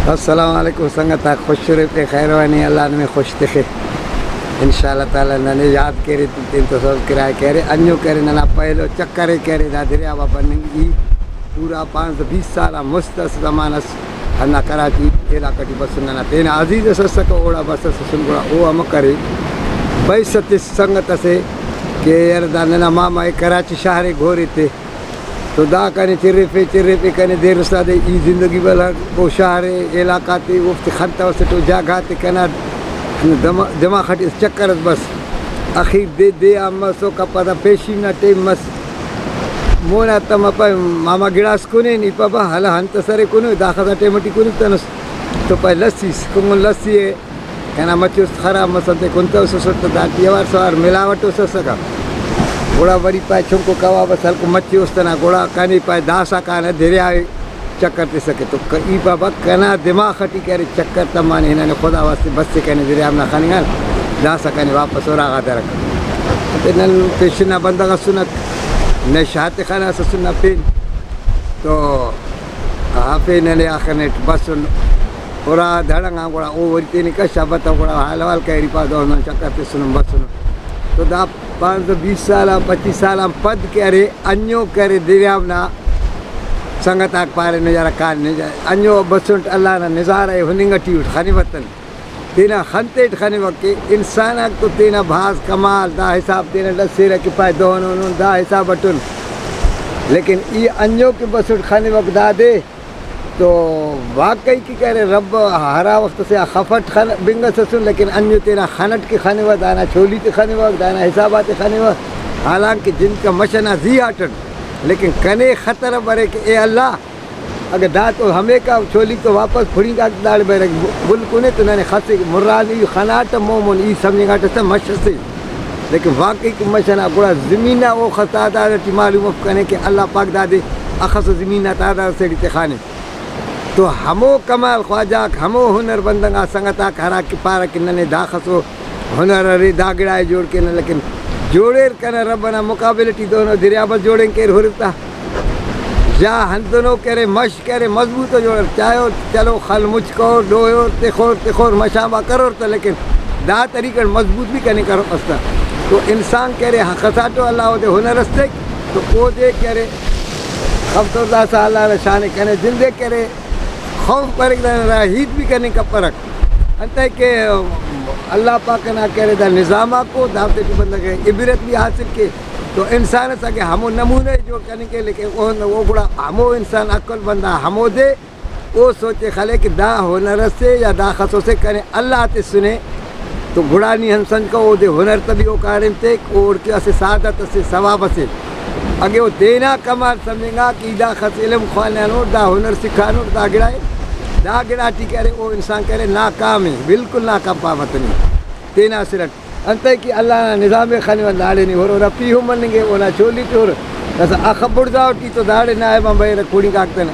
السلام علیکم سنگتا خوش رہتے خیر وانی اللہ نے خوش تھے انشاءاللہ تعالی ننے یاد کرے تین تو سب کرائے کرے انیو کرے ننا پہلو چکرے کرے دا دریا بابا ننگی پورا 5-20 سالہ مستس زمانس ہنا کراچی علاقہ کی بس ننا تین عزیز سسک اوڑا بس سن گڑا او ہم کرے بھائی ست سنگت سے کہ یار دا ننا ماما کراچی شہر گھورے تھے تو دا کنے چرے پہ کنے دیر استاد ای زندگی بلا وہ شہر علاقہ تے وفت خطہ وسط جاگہ تے کنا جمع خٹی چکر بس اخیر دے آمسو کا پتا پیشی نہ ٹیم مس مونا تم پا ماما گڑاس کنے نی پا حالا ہنت سرے کنے دا خدا ٹیمٹی کنے تنس تو پا لسی کنگن لسی ہے کنا مچی اس خراب مسلتے کنتا اسو سوٹتا دا تیوار سوار ملاوٹو سسکا گوڑا بری پائے چھنکو کوا بس ہلکو مچی استنا گوڑا کانی پائے داسا کانا دھیرے آئے چکر تے سکے تو ای بابا کنا دماغ خٹی کرے چکر تمانے ہنانے خدا واسطے بس سے کہنے دھیرے آمنا خانی گانا داسا کانی واپس اور آگا درک نن پیشنا بندگا سنت نشاہت خانا سے سننا پین تو آپے ننے آخرنیٹ بس اورا دھڑنگا گوڑا او ورتے نکا شابتا گوڑا حالوال کہری پا دونوں چکر تے سنم بس سنم تو دا 5-20 سالہ 25 سالہ پد کرے انیو کرے دریابنا سنگت آگ پارے نجارہ کان نجارہ انیو بسنٹ اللہ نا نظارہ ہننگا ٹیوٹ خانی وطن تینا خنتیٹ خانی وقت انسان آگ تو تینا بھاز کمال دا حساب تینا لسی رکھی پائے دونوں دا حساب اٹھن لیکن ای انیو کے بسنٹ خانی وقت دا دے تو واقعی کی کہہ رہے رب ہرا وقت سے خفٹ بنگا سسن لیکن انیو تینا خانٹ کی خانی وقت دانا چھولی تی خانی وقت دانا حسابات خانی وقت حالانکہ جن کا مشنہ زی آٹن لیکن کنے خطر برے کہ اے اللہ اگر دا تو ہمیں کا چھولی تو واپس پھڑی گا داڑ برے بل کنے تو نانے خاصے مرانی خانات مومن ای سمجھے گا تو مشہ سے لیکن واقعی کی مشنہ گوڑا زمینہ او خطا دار تی معلوم افکنے کہ اللہ پاک دادے اخص زمینہ تادار سے دیتے خانے تو ہمو کمال خواجاک ہمو ہنر بندنگا سنگتا کھرا کی پارا کننے دا خسو ہنر ری دا گڑائے جوڑ کے لیکن جوڑیر کنا ربنا مقابلتی دونوں دریا بس جوڑیں کیر ہرتا جا ہندنوں کرے مش کرے مضبوط جوڑ چاہو چلو خل مچ کو ڈویور تخور مشابہ کرو تا لیکن دا طریقہ مضبوط بھی کنے کرو استا تو انسان کرے خساتو اللہ دے ہنر استے تو او دے کرے خفتو دا سا اللہ رشانے کنے جندے کرے خوف پرک دا راہید بھی کرنے کا پرک انتا ہے کہ اللہ پاک نہ کرے دا نظامہ کو دعوتے کی بندہ گئے عبرت بھی حاصل کے تو انسان ایسا کہ ہمو نمونے جو کرنے کے لیکن وہ بڑا ہمو انسان عقل بندہ ہمو دے وہ سوچے خلے کہ دا ہنر سے یا دا خصو سے کرنے اللہ آتے سنے تو گھڑا نہیں ہنسن کا وہ دے ہنر تبھی وہ کارن تے اور کیا سے سعادت سے ثواب سے اگر وہ دینا کمال سمجھیں گا کہ دا خص علم خوانانو دا ہنر سکھانو دا گڑائے دا گڑاٹی کرے وہ انسان کرے ناکام ہے بالکل ناکام پاوت نہیں تینا سرٹ انتا ہے کہ اللہ نظام خانی و داڑے نہیں ہو رہا رفی ہوں منیں گے اونا چولی تو ہو رہا ایسا اخبر داوٹی تو داڑے نہ ہے بھائی رکھوڑی کاکتے نا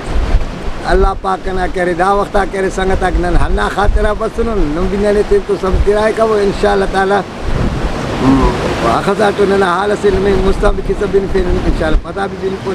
اللہ پاک نہ کرے دا وقتا کرے سنگتا کہ نن ہننا خاطرہ بسنو نمبینے لیتے تو سب کرائے کا وہ انشاءاللہ تعالی اخذاتو ننا حال سے مستابقی سب ان پھر انشاءاللہ پتہ بھی جن کو